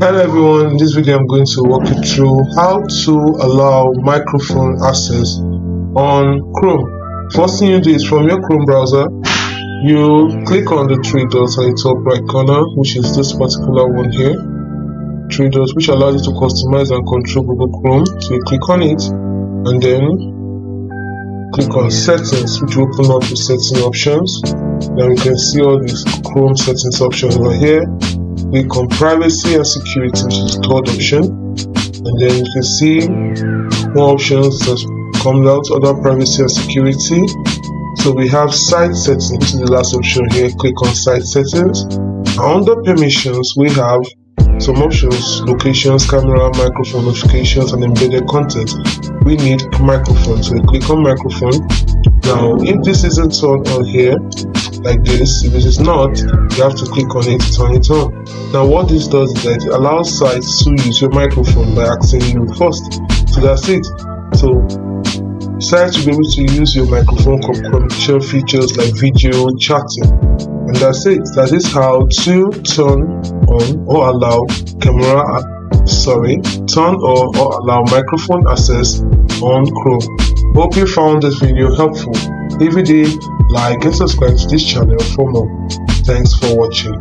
Hello everyone, in this video I'm going to walk you through how to allow microphone access on Chrome. First thing you do is from your Chrome browser, you click on the three dots at the top right corner, which is this particular one here, three dots, which allows you to customize and control Google Chrome. So you click on it and then click on settings, which will open up the setting options. Then you can see all these Chrome settings options over here. Click on privacy and security, which is the third option, and then you can see more options that come out, other privacy and security. So we have site settings, which is the last option here. Click on site settings. And under permissions, we have some options: locations, camera, microphone, notifications, and embedded content. We need microphone, so we click on microphone. Now if this isn't turned on here like this, if it is not, you have to click on it to turn it on. Now what this does is that it allows sites to use your microphone by asking you first. So that's it. So sites will be able to use your microphone communication features like video, chatting, and that's it. That is how to turn on or allow allow microphone access on Chrome. Hope you found this video helpful. If you did, like and subscribe to this channel for more. Thanks for watching.